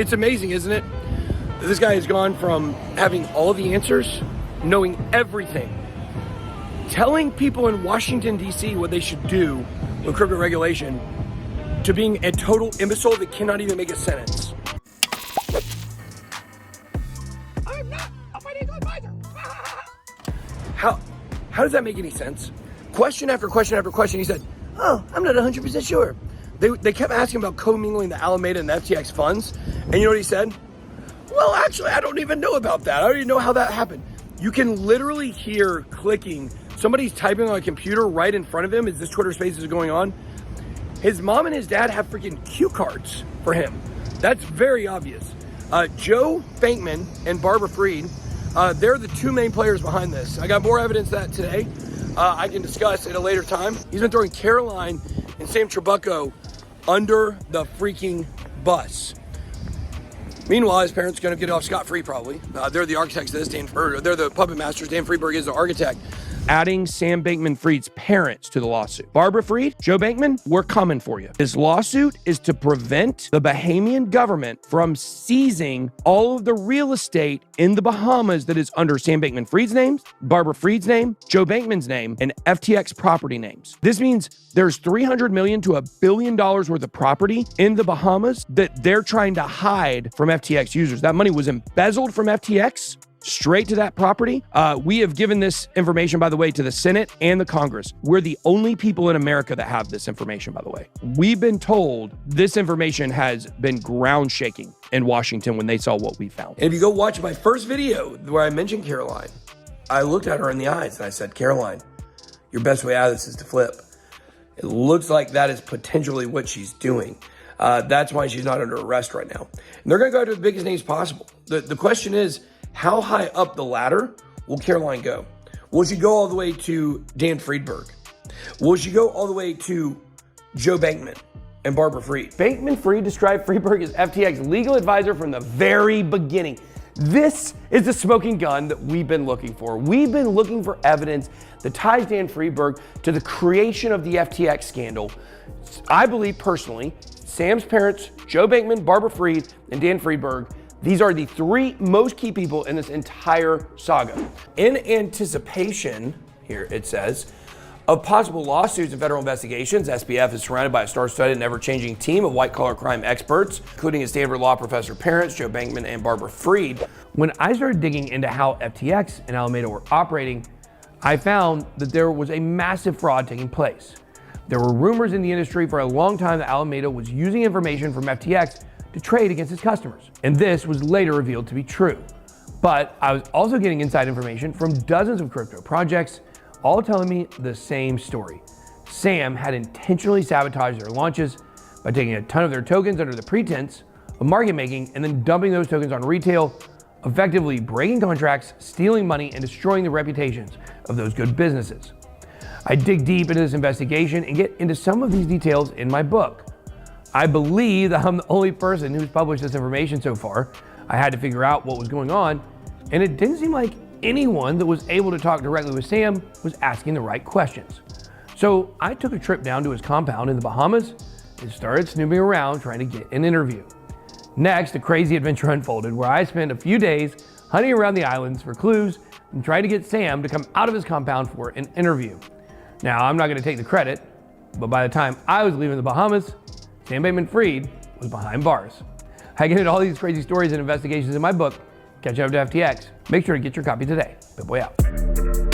It's amazing, isn't it? This guy has gone from having all the answers, knowing everything, telling people in Washington, D.C. what they should do with crypto regulation, to being a total imbecile that cannot even make a sentence. I'm not a financial advisor. How does that make any sense? Question after question after question, he said, oh, I'm not 100% sure. They kept asking about commingling the Alameda and the FTX funds, and you know what he said? Well, actually, I don't even know about that. I don't even know how that happened. You can literally hear clicking. Somebody's typing on a computer right in front of him as this Twitter Space is going on. His mom and his dad have freaking cue cards for him. That's very obvious. Joe Bankman and Barbara Fried, they're the two main players behind this. I got more evidence of that today. I can discuss at a later time. He's been throwing Caroline and Sam Trabucco under the freaking bus. Meanwhile, his parents are going to get off scot-free probably. They're the architects of this, they're the puppet masters. Dan Friedberg is the architect. Adding Sam Bankman-Fried's parents to the lawsuit. Barbara Fried, Joe Bankman, we're coming for you. This lawsuit is to prevent the Bahamian government from seizing all of the real estate in the Bahamas that is under Sam Bankman-Fried's name, Barbara Fried's name, Joe Bankman's name, and FTX property names. This means there's $300 million to $1 billion worth of property in the Bahamas that they're trying to hide from FTX users. That money was embezzled from FTX straight to that property. We have given this information, by the way, to the Senate and the Congress. We're the only people in America that have this information, by the way. We've been told this information has been ground shaking in Washington when they saw what we found. And if you go watch my first video where I mentioned Caroline, I looked at her in the eyes and I said, Caroline, your best way out of this is to flip. It looks like that is potentially what she's doing. That's why she's not under arrest right now. And they're going to go to the biggest names possible. The question is, how high up the ladder will Caroline go? Will she go all the way to Dan Friedberg? Will she go all the way to Joe Bankman and Barbara Fried? Bankman-Fried described Friedberg as FTX legal advisor from the very beginning. This is the smoking gun that we've been looking for. We've been looking for evidence that ties Dan Friedberg to the creation of the FTX scandal. I believe personally, Sam's parents, Joe Bankman, Barbara Fried, and Dan Friedberg, these are the three most key people in this entire saga. In anticipation, here it says, of possible lawsuits and federal investigations, SBF is surrounded by a star-studded and ever-changing team of white-collar crime experts, including his Stanford law professor parents, Joe Bankman and Barbara Fried. When I started digging into how FTX and Alameda were operating, I found that there was a massive fraud taking place. There were rumors in the industry for a long time that Alameda was using information from FTX to trade against its customers. And this was later revealed to be true. But I was also getting inside information from dozens of crypto projects, all telling me the same story. Sam had intentionally sabotaged their launches by taking a ton of their tokens under the pretense of market making and then dumping those tokens on retail, effectively breaking contracts, stealing money, and destroying the reputations of those good businesses. I dig deep into this investigation and get into some of these details in my book. I believe that I'm the only person who's published this information so far. I had to figure out what was going on, and it didn't seem like anyone that was able to talk directly with Sam was asking the right questions. So I took a trip down to his compound in the Bahamas and started snooping around trying to get an interview. Next, a crazy adventure unfolded where I spent a few days hunting around the islands for clues and trying to get Sam to come out of his compound for an interview. Now, I'm not going to take the credit, but by the time I was leaving the Bahamas, Sam Bankman-Fried was behind bars. I get into all these crazy stories and investigations in my book, Catch Up to FTX. Make sure to get your copy today. BitBoy out.